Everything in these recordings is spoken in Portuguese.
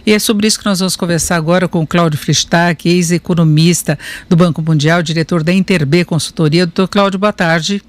E é sobre isso que nós vamos conversar agora com o Cláudio Freystack, ex-economista do Banco Mundial, diretor da Interb Consultoria. Doutor Cláudio, boa tarde.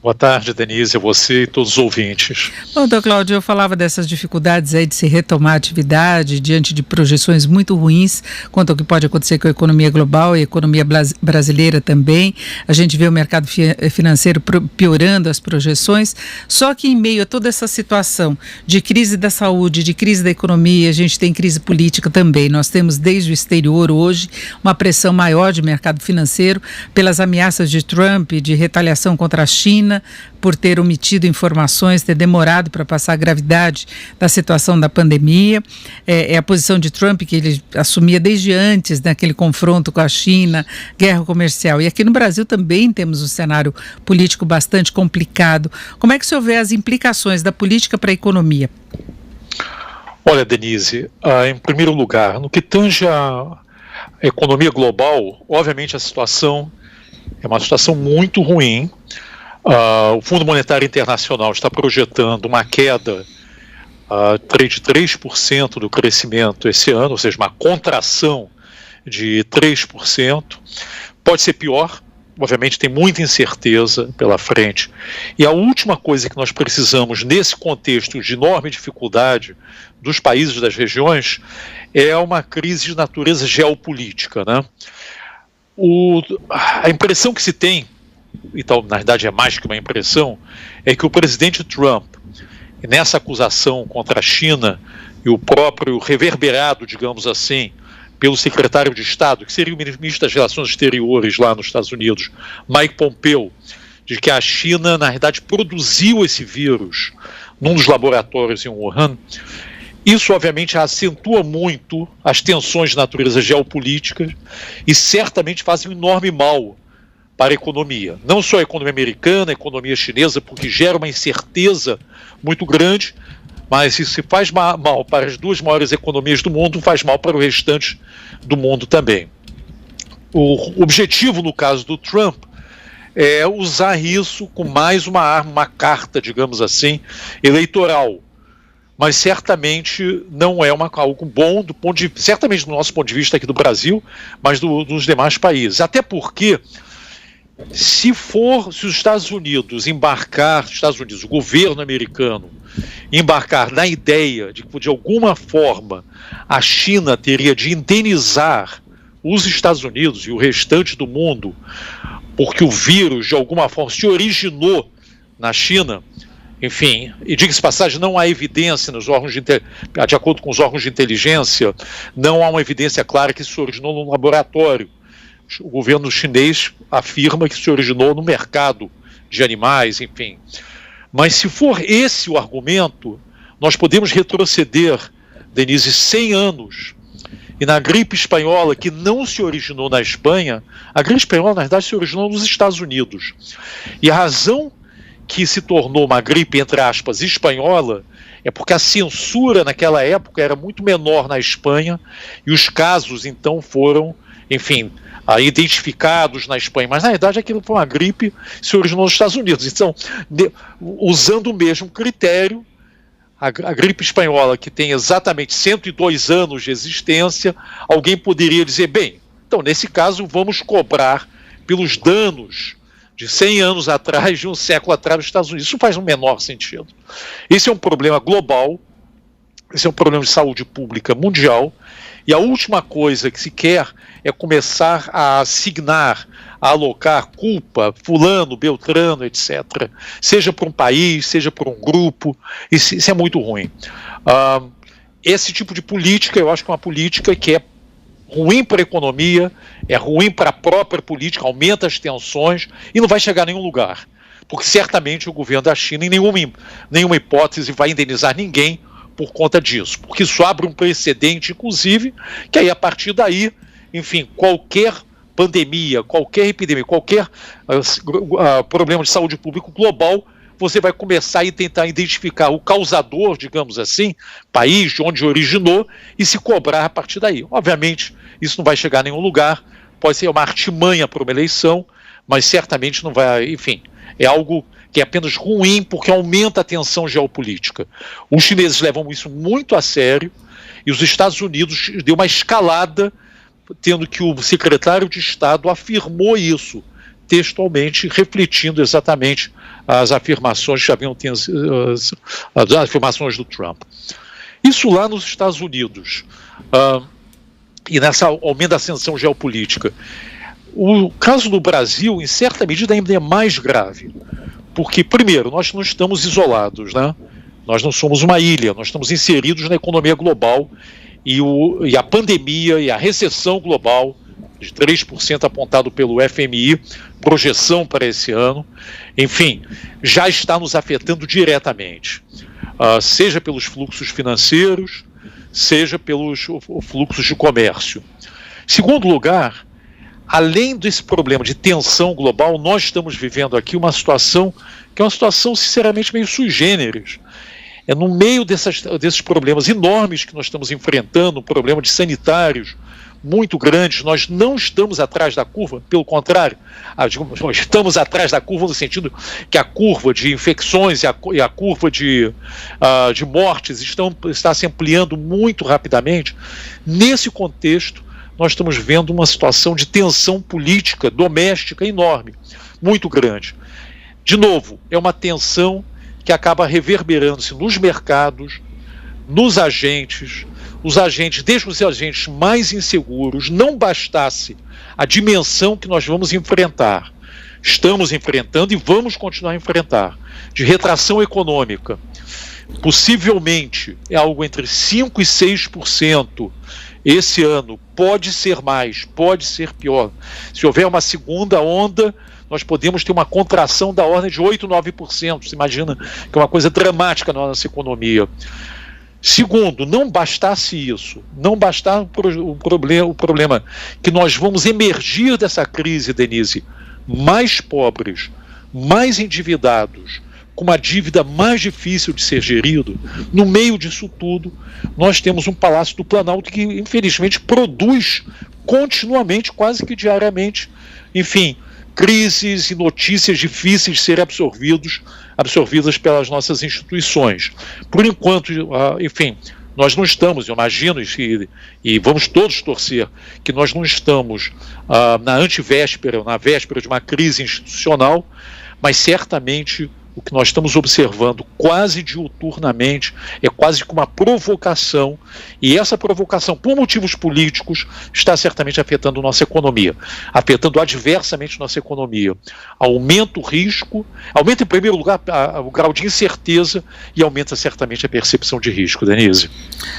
Boa tarde, Denise, a você e todos os ouvintes. Bom, doutor Cláudio, eu falava dessas dificuldades aí de se retomar a atividade diante de projeções muito ruins quanto ao que pode acontecer com a economia global e a economia brasileira também. A gente vê o mercado financeiro piorando as projeções, só que em meio a toda essa situação de crise da saúde, de crise da economia, a gente tem crise política também. Nós temos desde o exterior hoje uma pressão maior de mercado financeiro pelas ameaças de Trump de retaliação contra a China, por ter omitido informações, ter demorado para passar a gravidade da situação da pandemia. É a posição de Trump que ele assumia desde antes daquele confronto com a China, guerra comercial. E aqui no Brasil também temos um cenário político bastante complicado. Como é que o senhor vê as implicações da política para a economia? Olha, Denise, em primeiro lugar, no que tange a economia global, obviamente a situação é uma situação muito ruim. O Fundo Monetário Internacional está projetando uma queda de 3% do crescimento esse ano, ou seja, uma contração de 3%. Pode ser pior, obviamente tem muita incerteza pela frente. E a última coisa que nós precisamos nesse contexto de enorme dificuldade dos países das regiões é uma crise de natureza geopolítica, né? A impressão que se tem, então, na verdade é mais que uma impressão, é que o presidente Trump, nessa acusação contra a China e o próprio reverberado, digamos assim, pelo secretário de Estado, que seria o ministro das Relações Exteriores lá nos Estados Unidos, Mike Pompeo, de que a China, na verdade, produziu esse vírus num dos laboratórios em Wuhan. Isso, obviamente, acentua muito as tensões de natureza geopolítica e certamente faz um enorme mal para a economia, não só a economia americana, a economia chinesa, porque gera uma incerteza muito grande, mas isso se faz mal para as duas maiores economias do mundo, faz mal para o restante do mundo também. O objetivo, no caso do Trump, é usar isso com mais uma arma, uma carta, digamos assim, eleitoral, mas certamente não é algo bom, certamente do nosso ponto de vista aqui do Brasil, mas dos demais países, até porque se os Estados Unidos o governo americano embarcar na ideia de que de alguma forma a China teria de indenizar os Estados Unidos e o restante do mundo porque o vírus de alguma forma se originou na China, enfim, e diga-se de passagem, não há evidência de acordo com os órgãos de inteligência, não há uma evidência clara que isso originou num laboratório. O governo chinês afirma que se originou no mercado de animais, enfim. Mas se for esse o argumento, nós podemos retroceder, Denise, 100 anos. E na gripe espanhola, que não se originou na Espanha, a gripe espanhola, na verdade, se originou nos Estados Unidos. E a razão que se tornou uma gripe, entre aspas, espanhola, é porque a censura naquela época era muito menor na Espanha e os casos, então, foram, enfim, identificados na Espanha, mas na verdade aquilo foi uma gripe que se originou nos Estados Unidos. Então, usando o mesmo critério, a gripe espanhola, que tem exatamente 102 anos de existência, alguém poderia dizer, bem, então nesse caso vamos cobrar pelos danos de 100 anos atrás, de um século atrás nos Estados Unidos. Isso faz o menor sentido. Esse é um problema global, esse é um problema de saúde pública mundial, e a última coisa que se quer é começar a assignar, a alocar culpa, fulano, beltrano, etc. Seja para um país, seja para um grupo, isso é muito ruim. Esse tipo de política, eu acho que é uma política que é ruim para a economia, é ruim para a própria política, aumenta as tensões e não vai chegar a nenhum lugar. Porque certamente o governo da China, em nenhuma hipótese, vai indenizar ninguém por conta disso, porque isso abre um precedente, inclusive, que aí a partir daí, enfim, qualquer pandemia, qualquer epidemia, qualquer problema de saúde pública global, você vai começar a tentar identificar o causador, digamos assim, país de onde originou, e se cobrar a partir daí. Obviamente, isso não vai chegar a nenhum lugar, pode ser uma artimanha para uma eleição, mas certamente não vai, enfim, é algo que é apenas ruim porque aumenta a tensão geopolítica. Os chineses levam isso muito a sério E os Estados Unidos deu uma escalada, tendo que o secretário de Estado afirmou isso textualmente, refletindo exatamente as afirmações que já haviam as afirmações do Trump. Isso lá nos Estados Unidos, e nessa aumento da ascensão geopolítica. O caso do Brasil, em certa medida, ainda é mais grave, porque, primeiro, nós não estamos isolados, né? Nós não somos uma ilha, nós estamos inseridos na economia global, e a pandemia e a recessão global, de 3% apontado pelo FMI, projeção para esse ano, enfim, já está nos afetando diretamente, seja pelos fluxos financeiros, seja pelos fluxos de comércio. Segundo lugar, além desse problema de tensão global, nós estamos vivendo aqui uma situação que é uma situação, sinceramente, meio sui generis. É no meio desses problemas enormes que nós estamos enfrentando, um problema de sanitários muito grandes, nós não estamos atrás da curva, pelo contrário, estamos atrás da curva no sentido que a curva de infecções e a curva de mortes está se ampliando muito rapidamente. Nesse contexto, nós estamos vendo uma situação de tensão política doméstica enorme, muito grande. De novo, é uma tensão que acaba reverberando-se nos mercados, nos agentes. Os agentes, desde os agentes mais inseguros, não bastasse a dimensão que nós vamos enfrentar, estamos enfrentando e vamos continuar a enfrentar, de retração econômica, possivelmente é algo entre 5% e 6% esse ano, pode ser mais, pode ser pior. Se houver uma segunda onda, nós podemos ter uma contração da ordem de 8%, 9%, você imagina que é uma coisa dramática na nossa economia. Segundo, não bastasse isso, não bastasse o problema que nós vamos emergir dessa crise, Denise, mais pobres, mais endividados, com uma dívida mais difícil de ser gerido. No meio disso tudo, nós temos um Palácio do Planalto que, infelizmente, produz continuamente, quase que diariamente, enfim, crises e notícias difíceis de serem absorvidas pelas nossas instituições. Por enquanto, enfim, nós não estamos, eu imagino, e vamos todos torcer, que nós não estamos na véspera de uma crise institucional, mas certamente o que nós estamos observando quase diuturnamente é quase como uma provocação, e essa provocação, por motivos políticos, está certamente afetando nossa economia, afetando adversamente nossa economia. Aumenta o risco, aumenta em primeiro lugar o grau de incerteza e aumenta certamente a percepção de risco, Denise.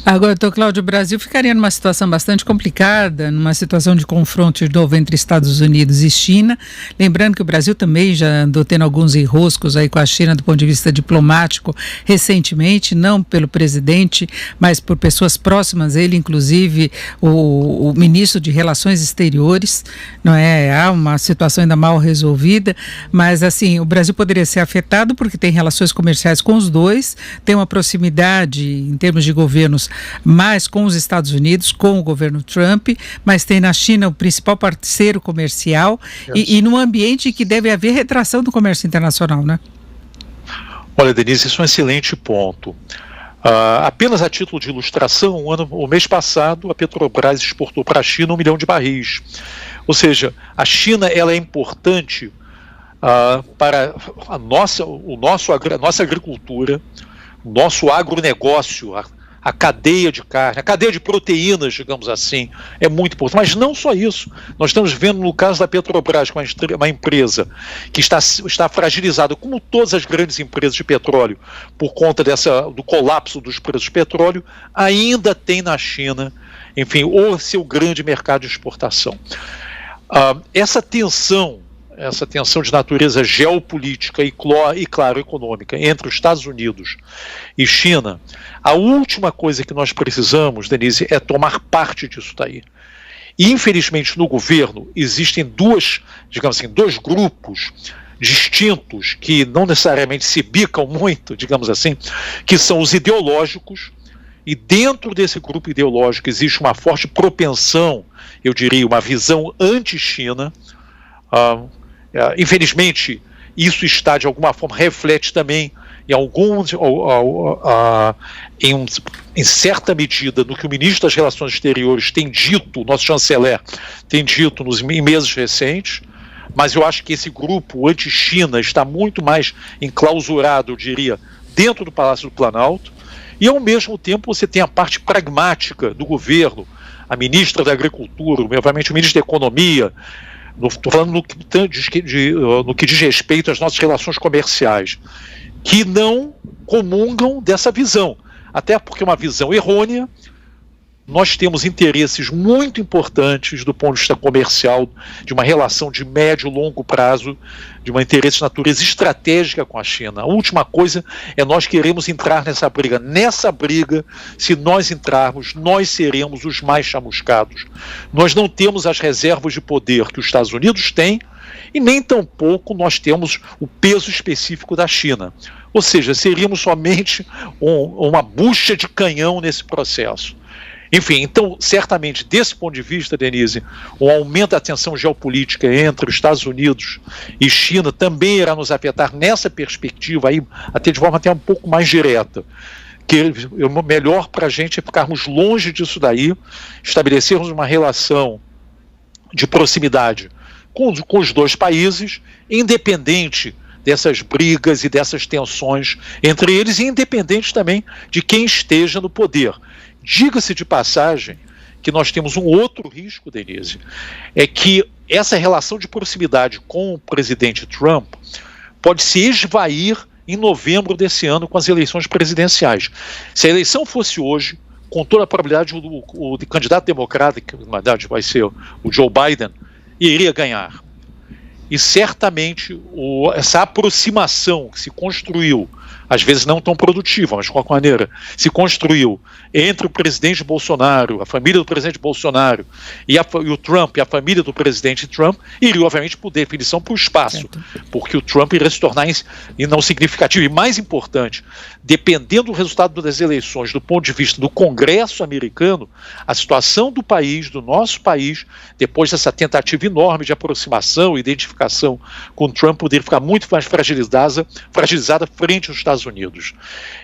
Agora, doutor Cláudio, o Brasil ficaria numa situação bastante complicada, numa situação de confronto de novo entre Estados Unidos e China, lembrando que o Brasil também já andou tendo alguns enroscos aí com a China do ponto de vista diplomático recentemente, não pelo presidente, mas por pessoas próximas a ele, inclusive o ministro de Relações Exteriores, não é? Há uma situação ainda mal resolvida, mas assim, o Brasil poderia ser afetado porque tem relações comerciais com os dois, tem uma proximidade em termos de governos mais com os Estados Unidos, com o governo Trump, mas tem na China o principal parceiro comercial e num ambiente que deve haver retração do comércio internacional, né? Olha, Denise, isso é um excelente ponto. Apenas a título de ilustração, o mês passado, a Petrobras exportou para a China 1 milhão de barris. Ou seja, a China ela é importante para a nossa agricultura, o nosso agronegócio, a cadeia de carne, a cadeia de proteínas, digamos assim, é muito importante. Mas não só isso. Nós estamos vendo no caso da Petrobras, com uma empresa que está fragilizada, como todas as grandes empresas de petróleo, por conta do colapso dos preços do petróleo, ainda tem na China, enfim, o seu grande mercado de exportação. Essa tensão de natureza geopolítica e, claro, econômica entre os Estados Unidos e China, a última coisa que nós precisamos, Denise, é tomar parte disso daí. E, infelizmente, no governo existem dois grupos distintos que não necessariamente se bicam muito, digamos assim, que são os ideológicos, e dentro desse grupo ideológico existe uma forte propensão, eu diria, uma visão anti-China. Infelizmente, isso está, de alguma forma, reflete também em certa medida, no que o ministro das Relações Exteriores tem dito, o nosso chanceler tem dito em meses recentes, mas eu acho que esse grupo anti-China está muito mais enclausurado, eu diria, dentro do Palácio do Planalto, e ao mesmo tempo você tem a parte pragmática do governo, a ministra da Agricultura, obviamente o ministro da Economia, estou falando no que diz respeito às nossas relações comerciais, que não comungam dessa visão, até porque é uma visão errônea. Nós temos interesses muito importantes do ponto de vista comercial, de uma relação de médio e longo prazo, de um interesse de natureza estratégica com a China. A última coisa é nós queremos entrar nessa briga. Nessa briga, se nós entrarmos, nós seremos os mais chamuscados. Nós não temos as reservas de poder que os Estados Unidos têm e nem tampouco nós temos o peso específico da China. Ou seja, seríamos somente uma bucha de canhão nesse processo. Enfim, então, certamente, desse ponto de vista, Denise, o aumento da tensão geopolítica entre os Estados Unidos e China também irá nos afetar nessa perspectiva, aí, até de forma até um pouco mais direta. Que o melhor para a gente é ficarmos longe disso daí, estabelecermos uma relação de proximidade com os dois países, independente dessas brigas e dessas tensões entre eles, e independente também de quem esteja no poder. Diga-se de passagem que nós temos um outro risco, Denise, é que essa relação de proximidade com o presidente Trump pode se esvair em novembro desse ano com as eleições presidenciais. Se a eleição fosse hoje, com toda a probabilidade, o candidato democrata, que na verdade vai ser o Joe Biden, iria ganhar. E certamente essa aproximação que se construiu, às vezes não tão produtiva, mas de qualquer maneira, se construiu entre o presidente Bolsonaro, a família do presidente Bolsonaro e o Trump e a família do presidente Trump, iria obviamente por definição para o espaço, certo, porque o Trump iria se tornar não significativo. E mais importante, dependendo do resultado das eleições do ponto de vista do Congresso americano, a situação do país, do nosso país, depois dessa tentativa enorme de aproximação e identificação com o Trump, poderia ficar muito mais fragilizada frente aos Estados Unidos.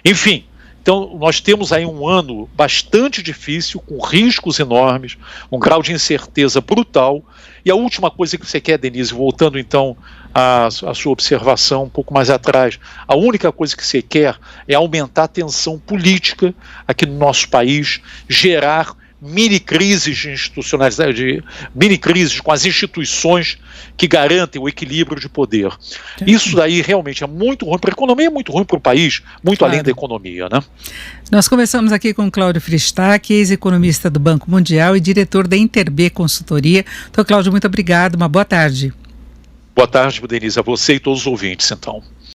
Enfim, então nós temos aí um ano bastante difícil, com riscos enormes, um grau de incerteza brutal. E a última coisa que você quer, Denise, voltando então à sua observação um pouco mais atrás, a única coisa que você quer é aumentar a tensão política aqui no nosso país, gerar mini-crises institucionalidade, mini-crises com as instituições que garantem o equilíbrio de poder. Isso daí realmente é muito ruim para a economia, é muito ruim para o país, muito além da economia, né? Nós conversamos aqui com Cláudio Fristach, ex-economista do Banco Mundial e diretor da Interb Consultoria. Então, Cláudio, muito obrigado, uma boa tarde. Boa tarde, Denise, a você e todos os ouvintes, então.